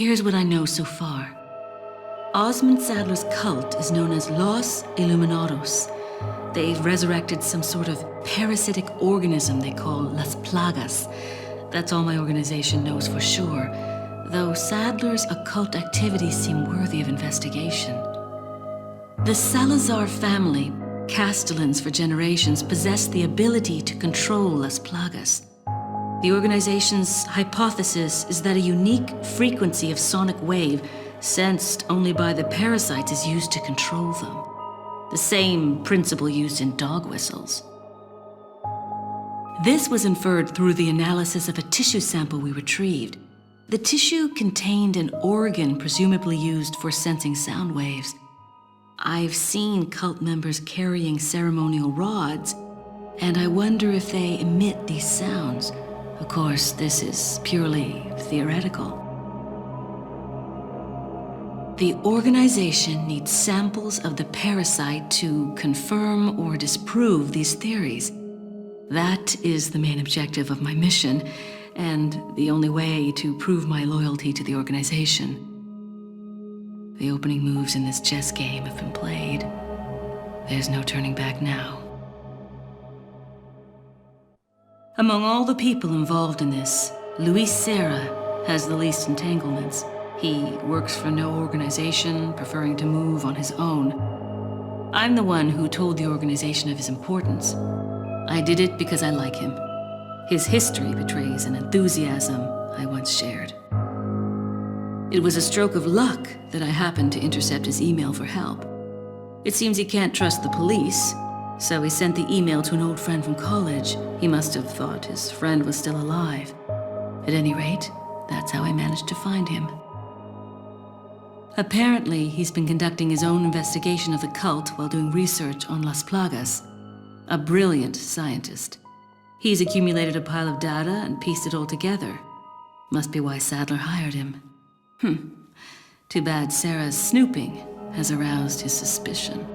Here's what I know so far. Osmond Sadler's cult is known as Los Illuminados. They've resurrected some sort of parasitic organism they call Las Plagas. That's all my organization knows for sure, though Sadler's occult activities seem worthy of investigation. The Salazar family, castellans for generations, possess the ability to control Las Plagas. The organization's hypothesis is that a unique frequency of sonic wave, sensed only by the parasites, is used to control them. The same principle used in dog whistles. This was inferred through the analysis of a tissue sample we retrieved. The tissue contained an organ presumably used for sensing sound waves. I've seen cult members carrying ceremonial rods, and I wonder if they emit these sounds. Of course, this is purely theoretical. The organization needs samples of the parasite to confirm or disprove these theories. That is the main objective of my mission, and the only way to prove my loyalty to the organization. The opening moves in this chess game have been played. There's no turning back now. Among all the people involved in this, Luis Serra has the least entanglements. He works for no organization, preferring to move on his own. I'm the one who told the organization of his importance. I did it because I like him. His history betrays an enthusiasm I once shared. It was a stroke of luck that I happened to intercept his email for help. It seems he can't trust the police, so he sent the email to an old friend from college. He must have thought his friend was still alive. At any rate, that's how I managed to find him. Apparently, he's been conducting his own investigation of the cult while doing research on Las Plagas. A brilliant scientist. He's accumulated a pile of data and pieced it all together. Must be why Sadler hired him. Too bad Sarah's snooping has aroused his suspicion.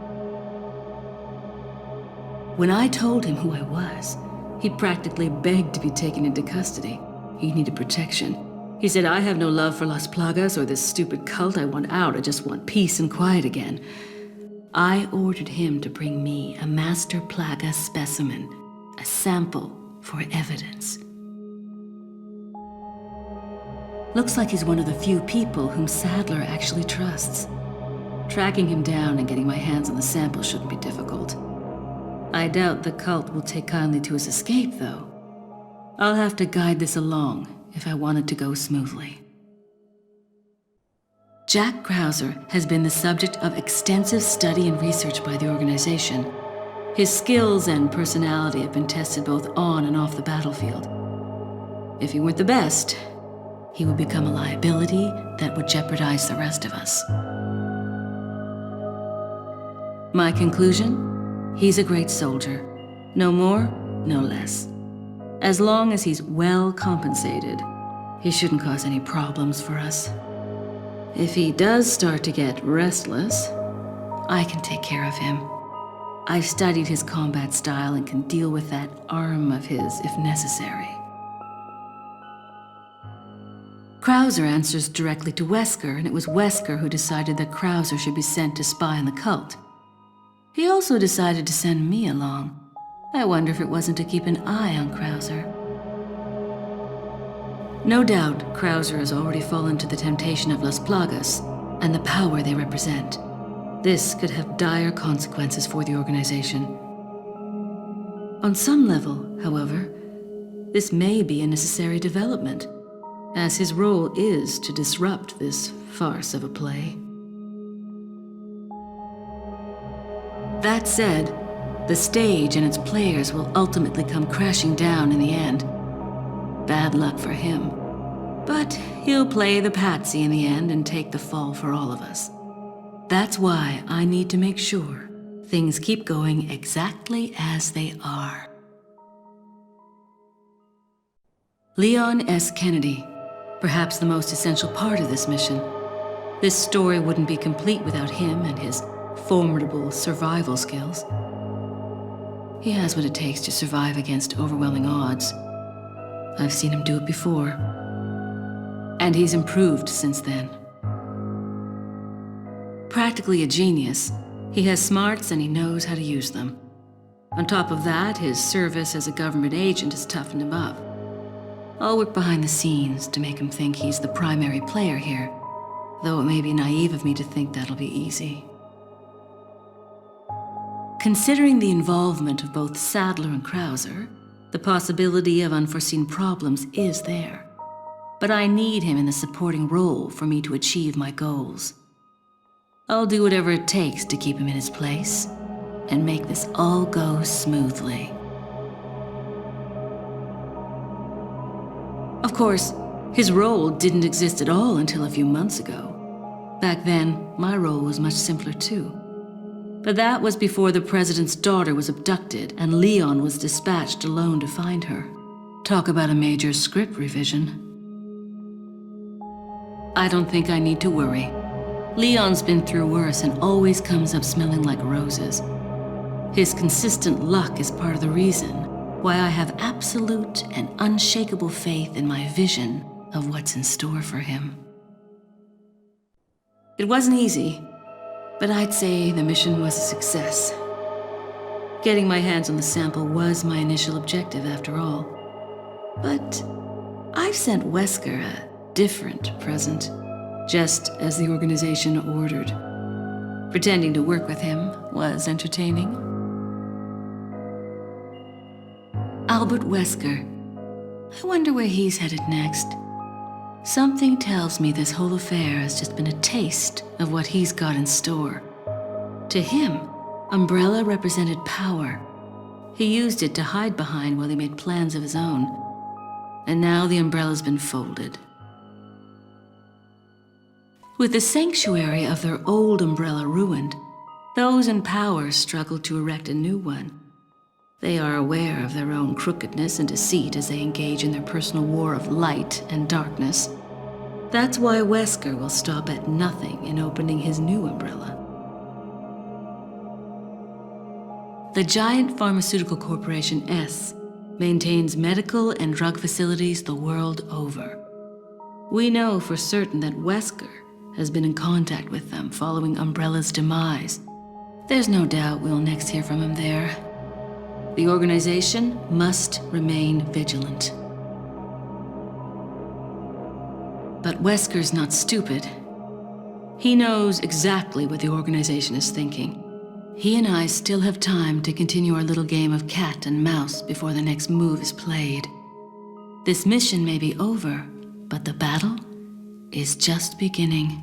When I told him who I was, he practically begged to be taken into custody. He needed protection. He said, "I have no love for Las Plagas or this stupid cult. I want out. I just want peace and quiet again." I ordered him to bring me a master plaga specimen, a sample for evidence. Looks like he's one of the few people whom Sadler actually trusts. Tracking him down and getting my hands on the sample shouldn't be difficult. I doubt the cult will take kindly to his escape, though. I'll have to guide this along if I want it to go smoothly. Jack Krauser has been the subject of extensive study and research by the organization. His skills and personality have been tested both on and off the battlefield. If he weren't the best, he would become a liability that would jeopardize the rest of us. My conclusion? He's a great soldier. No more, no less. As long as he's well compensated, he shouldn't cause any problems for us. If he does start to get restless, I can take care of him. I've studied his combat style and can deal with that arm of his if necessary. Krauser answers directly to Wesker, and it was Wesker who decided that Krauser should be sent to spy on the cult. He also decided to send me along. I wonder if it wasn't to keep an eye on Krauser. No doubt, Krauser has already fallen to the temptation of Las Plagas and the power they represent. This could have dire consequences for the organization. On some level, however, this may be a necessary development, as his role is to disrupt this farce of a play. That said, the stage and its players will ultimately come crashing down in the end. Bad luck for him. But he'll play the patsy in the end and take the fall for all of us. That's why I need to make sure things keep going exactly as they are. Leon S. Kennedy, perhaps the most essential part of this mission. This story wouldn't be complete without him and his formidable survival skills. He has what it takes to survive against overwhelming odds. I've seen him do it before. And he's improved since then. Practically a genius, he has smarts and he knows how to use them. On top of that, his service as a government agent has toughened him up. I'll work behind the scenes to make him think he's the primary player here, though it may be naive of me to think that'll be easy. Considering the involvement of both Sadler and Krauser, the possibility of unforeseen problems is there. But I need him in the supporting role for me to achieve my goals. I'll do whatever it takes to keep him in his place and make this all go smoothly. Of course, his role didn't exist at all until a few months ago. Back then, my role was much simpler too. But that was before the president's daughter was abducted and Leon was dispatched alone to find her. Talk about a major script revision. I don't think I need to worry. Leon's been through worse and always comes up smelling like roses. His consistent luck is part of the reason why I have absolute and unshakable faith in my vision of what's in store for him. It wasn't easy, but I'd say the mission was a success. Getting my hands on the sample was my initial objective after all. But I've sent Wesker a different present, just as the organization ordered. Pretending to work with him was entertaining. Albert Wesker. I wonder where he's headed next. Something tells me this whole affair has just been a taste of what he's got in store. To him, Umbrella represented power. He used it to hide behind while he made plans of his own. And now the umbrella's been folded. With the sanctuary of their old umbrella ruined, those in power struggle to erect a new one. They are aware of their own crookedness and deceit as they engage in their personal war of light and darkness. That's why Wesker will stop at nothing in opening his new umbrella. The giant pharmaceutical corporation S maintains medical and drug facilities the world over. We know for certain that Wesker has been in contact with them following Umbrella's demise. There's no doubt we'll next hear from him there. The organization must remain vigilant. But Wesker's not stupid. He knows exactly what the organization is thinking. He and I still have time to continue our little game of cat and mouse before the next move is played. This mission may be over, but the battle is just beginning.